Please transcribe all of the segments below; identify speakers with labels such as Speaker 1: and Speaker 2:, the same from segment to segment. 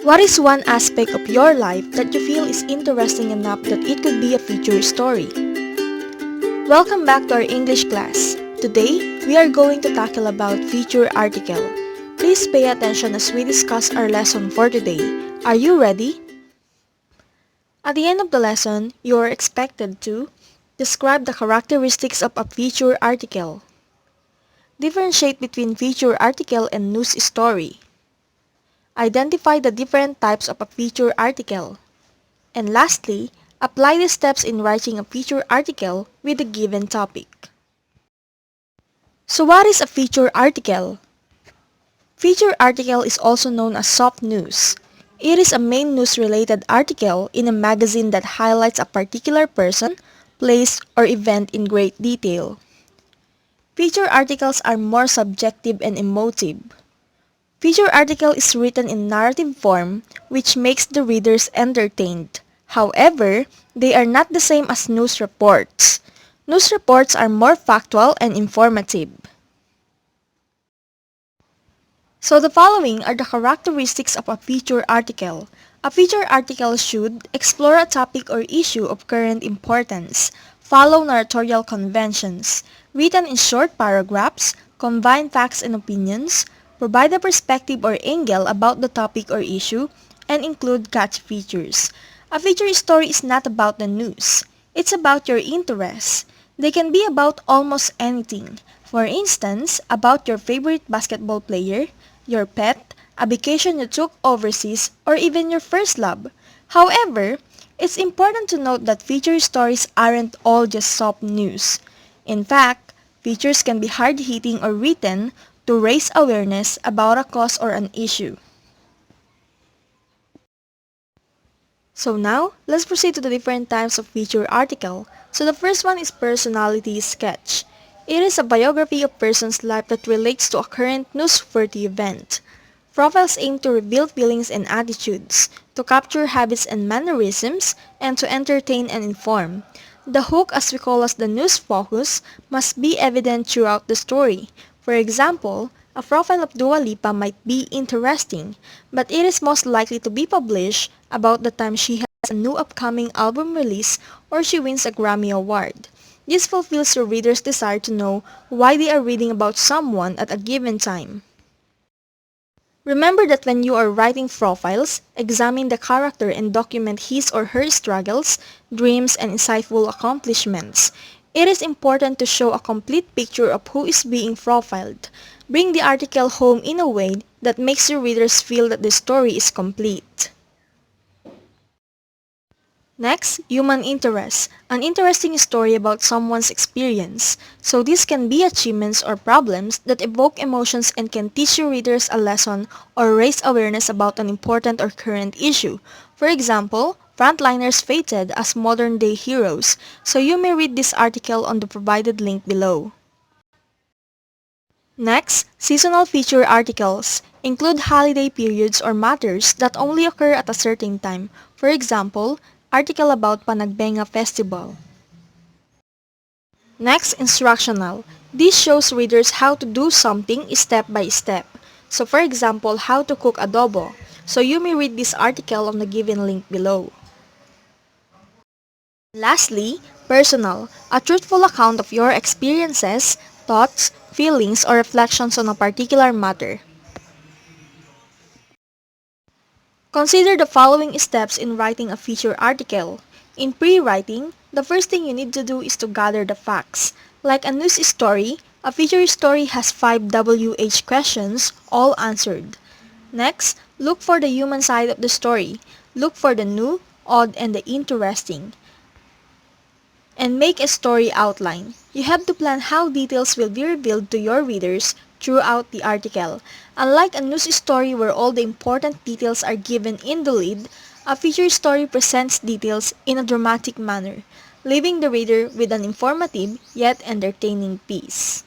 Speaker 1: What is one aspect of your life that you feel is interesting enough that it could be a feature story? Welcome back to our English class. Today, we are going to tackle about feature article. Please pay attention as we discuss our lesson for today. Are you ready? At the end of the lesson, you are expected to describe the characteristics of a feature article. Differentiate between feature article and news story. Identify the different types of a feature article. And lastly, apply the steps in writing a feature article with a given topic. So what is a feature article? Feature article is also known as soft news. It is a main news-related article in a magazine that highlights a particular person, place, or event in great detail. Feature articles are more subjective and emotive. Feature article is written in narrative form, which makes the readers entertained. However, they are not the same as news reports. News reports are more factual and informative. So the following are the characteristics of a feature article. A feature article should explore a topic or issue of current importance, follow narratorial conventions, written in short paragraphs, combine facts and opinions, provide a perspective or angle about the topic or issue, and include catchy features. A feature story is not about the news. It's about your interests. They can be about almost anything. For instance, about your favorite basketball player, your pet, a vacation you took overseas, or even your first love. However, it's important to note that feature stories aren't all just soft news. In fact, features can be hard-hitting or written to raise awareness about a cause or an issue. So now, let's proceed to the different types of feature article. So the first one is personality sketch. It is a biography of a person's life that relates to a current newsworthy event. Profiles aim to reveal feelings and attitudes, to capture habits and mannerisms, and to entertain and inform. The hook, as we call as the news focus, must be evident throughout the story. For example, a profile of Dua Lipa might be interesting, but it is most likely to be published about the time she has a new upcoming album release or she wins a Grammy Award. This fulfills your reader's desire to know why they are reading about someone at a given time. Remember that when you are writing profiles, examine the character and document his or her struggles, dreams, and insightful accomplishments. It is important to show a complete picture of who is being profiled. Bring the article home in a way that makes your readers feel that the story is complete. Next, human interest. An interesting story about someone's experience. So this can be achievements or problems that evoke emotions and can teach your readers a lesson or raise awareness about an important or current issue. For example, frontliners fated as modern-day heroes. So you may read this article on the provided link below. Next, seasonal feature articles include holiday periods or matters that only occur at a certain time. For example, article about Panagbenga Festival. Next, instructional. This shows readers how to do something step by step. So for example, how to cook adobo. So you may read this article on the given link below. Lastly, personal. A truthful account of your experiences, thoughts, feelings, or reflections on a particular matter. Consider the following steps in writing a feature article. In pre-writing, the first thing you need to do is to gather the facts. Like a news story, a feature story has 5 WH questions, all answered. Next, look for the human side of the story. Look for the new, odd, and the interesting. And make a story outline. You have to plan how details will be revealed to your readers throughout the article. Unlike a news story where all the important details are given in the lead, a feature story presents details in a dramatic manner, leaving the reader with an informative yet entertaining piece.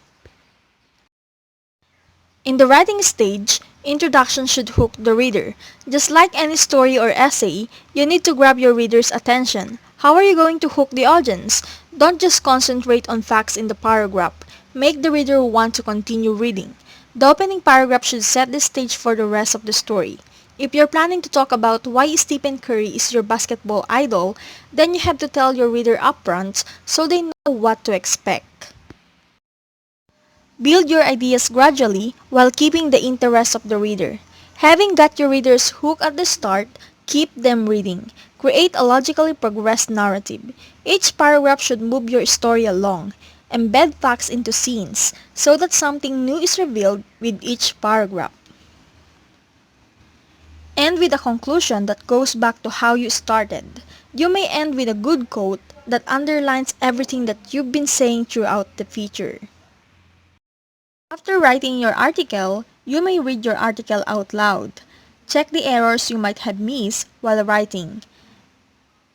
Speaker 1: In the writing stage, introduction should hook the reader. Just like any story or essay, you need to grab your reader's attention. How are you going to hook the audience? Don't just concentrate on facts in the paragraph. Make the reader want to continue reading. The opening paragraph should set the stage for the rest of the story. If you're planning to talk about why Stephen Curry is your basketball idol, then you have to tell your reader upfront so they know what to expect. Build your ideas gradually while keeping the interest of the reader. Having got your readers hooked at the start, keep them reading. Create a logically progressed narrative. Each paragraph should move your story along. Embed facts into scenes so that something new is revealed with each paragraph. End with a conclusion that goes back to how you started. You may end with a good quote that underlines everything that you've been saying throughout the feature. After writing your article, you may read your article out loud. Check the errors you might have missed while writing,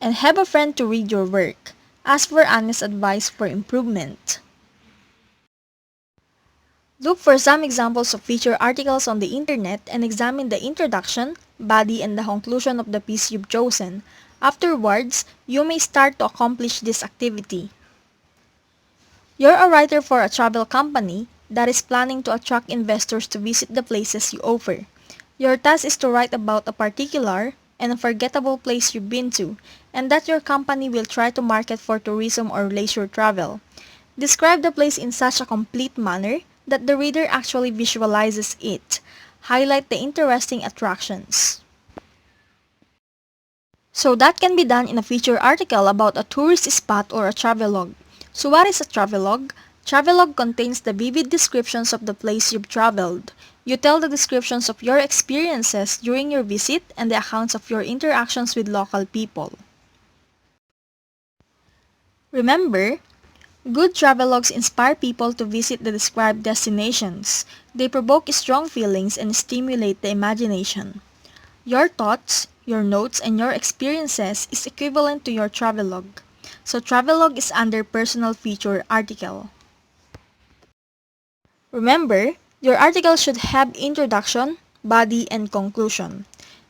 Speaker 1: and have a friend to read your work. Ask for honest advice for improvement. Look for some examples of feature articles on the internet and examine the introduction, body, and the conclusion of the piece you've chosen. Afterwards, you may start to accomplish this activity. You're a writer for a travel company that is planning to attract investors to visit the places you offer. Your task is to write about a particular and unforgettable place you've been to, and that your company will try to market for tourism or leisure travel. Describe the place in such a complete manner that the reader actually visualizes it. Highlight the interesting attractions. So that can be done in a feature article about a tourist spot or a travelogue. So what is a travelogue? Travelogue contains the vivid descriptions of the place you've traveled. You tell the descriptions of your experiences during your visit and the accounts of your interactions with local people. Remember, good travelogues inspire people to visit the described destinations. They provoke strong feelings and stimulate the imagination. Your thoughts, your notes, and your experiences is equivalent to your travelogue. So travelogue is under personal feature article. Remember, your article should have introduction, body, and conclusion.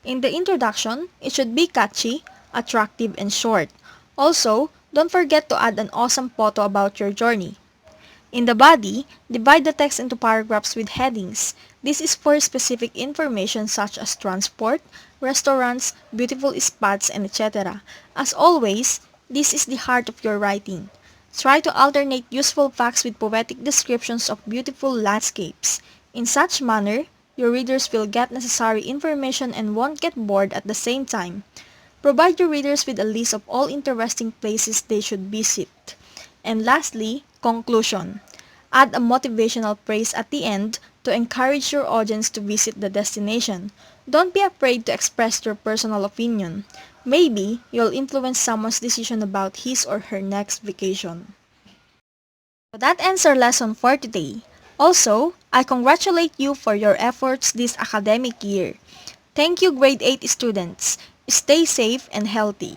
Speaker 1: In the introduction, it should be catchy, attractive, and short. Also, don't forget to add an awesome photo about your journey. In the body, divide the text into paragraphs with headings. This is for specific information such as transport, restaurants, beautiful spots, and etc. As always, this is the heart of your writing. Try to alternate useful facts with poetic descriptions of beautiful landscapes. In such manner, your readers will get necessary information and won't get bored at the same time. Provide your readers with a list of all interesting places they should visit. And lastly, conclusion. Add a motivational phrase at the end to encourage your audience to visit the destination. Don't be afraid to express your personal opinion. Maybe you'll influence someone's decision about his or her next vacation. So that ends our lesson for today. Also, I congratulate you for your efforts this academic year. Thank you, grade 8 students. Stay safe and healthy.